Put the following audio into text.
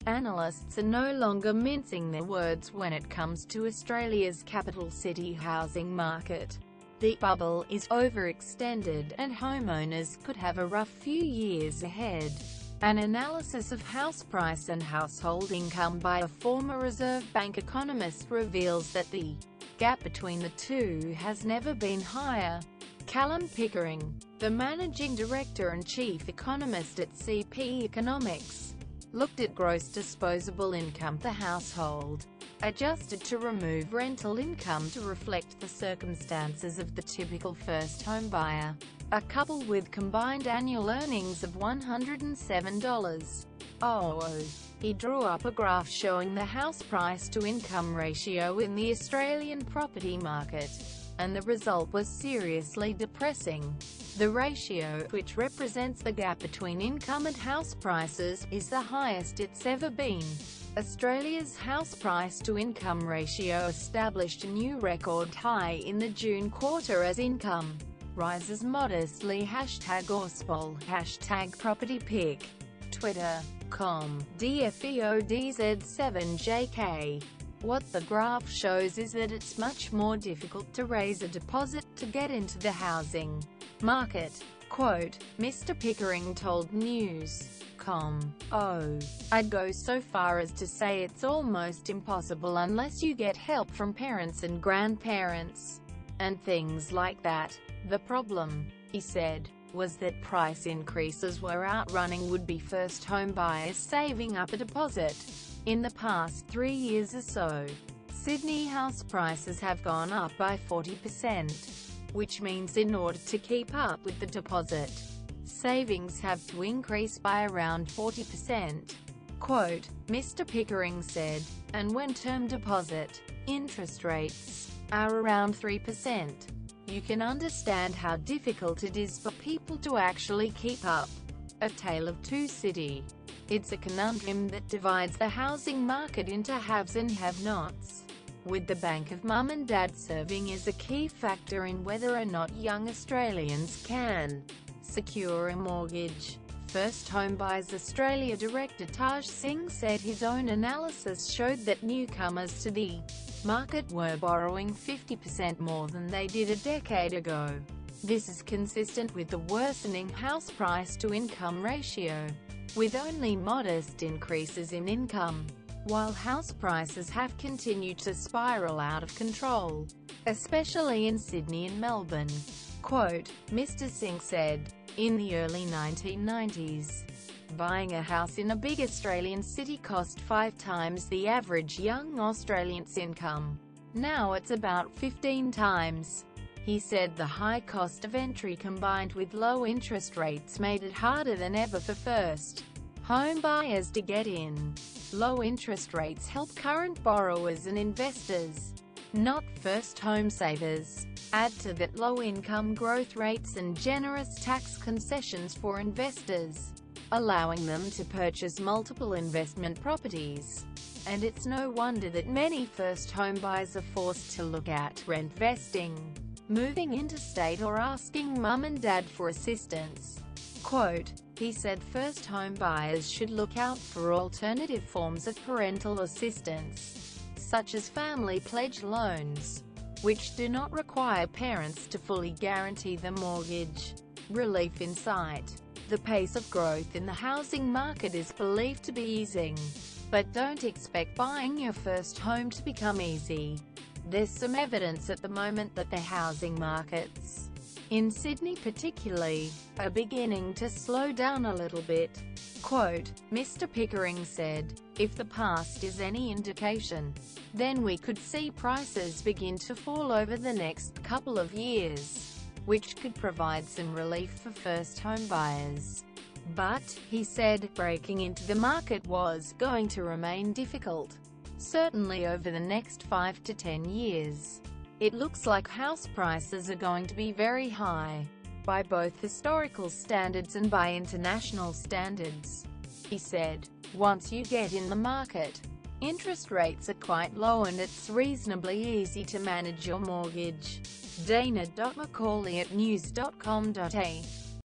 Analysts are no longer mincing their words when it comes to Australia's capital city housing market. The bubble is overextended, and homeowners could have a rough few years ahead. An analysis of house price and household income by a former Reserve Bank economist reveals that the gap between the two has never been higher. Callum Pickering, the managing director and chief economist at CP Economics, looked at gross disposable income per household, adjusted to remove rental income to reflect the circumstances of the typical first-home buyer. A couple with combined annual earnings of $107. He drew up a graph showing the house price-to-income ratio in the Australian property market, and the result was seriously depressing. The ratio, which represents the gap between income and house prices, is the highest it's ever been. Australia's house price-to-income ratio established a new record high in the June quarter as income rises modestly. #Auspol, #PropertyPick. Twitter.com, DFEODZ7JK. What the graph shows is that it's much more difficult to raise a deposit to get into the housing market. Quote, Mr. Pickering told News.com, I'd go so far as to say it's almost impossible unless you get help from parents and grandparents, and things like that. The problem, he said, was that price increases were outrunning would-be first-home buyers saving up a deposit. In the past 3 years or so, Sydney house prices have gone up by 40%, which means in order to keep up with the deposit, savings have to increase by around 40%. Quote, Mr. Pickering said, and when term deposit interest rates are around 3%, you can understand how difficult it is for people to actually keep up. A tale of two cities. It's a conundrum that divides the housing market into haves and have-nots, with the bank of mum and dad serving as a key factor in whether or not young Australians can secure a mortgage. First Home Buyers Australia director Taj Singh said his own analysis showed that newcomers to the market were borrowing 50% more than they did a decade ago. This is consistent with the worsening house price-to-income ratio, with only modest increases in income, while house prices have continued to spiral out of control, especially in Sydney and Melbourne. Quote, Mr. Singh said, in the early 1990s, buying a house in a big Australian city cost 5 times the average young Australian's income. Now it's about 15 times. He said the high cost of entry combined with low interest rates made it harder than ever for first home buyers to get in. Low interest rates help current borrowers and investors, not first home savers. Add to that low-income growth rates and generous tax concessions for investors, allowing them to purchase multiple investment properties. And it's no wonder that many first home buyers are forced to look at rent-vesting, moving interstate or asking mum and dad for assistance. Quote, he said first home buyers should look out for alternative forms of parental assistance, such as family pledge loans, which do not require parents to fully guarantee the mortgage. Relief in sight. The pace of growth in the housing market is believed to be easing, but don't expect buying your first home to become easy. There's some evidence at the moment that the housing markets, in Sydney particularly, are beginning to slow down a little bit. Quote, Mr. Pickering said, if the past is any indication, then we could see prices begin to fall over the next couple of years, which could provide some relief for first home buyers. But, he said, breaking into the market was going to remain difficult, certainly over the next 5 to 10 years. It looks like house prices are going to be very high, by both historical standards and by international standards. He said, once you get in the market, interest rates are quite low and it's reasonably easy to manage your mortgage. Dana.Macaulay at news.com.au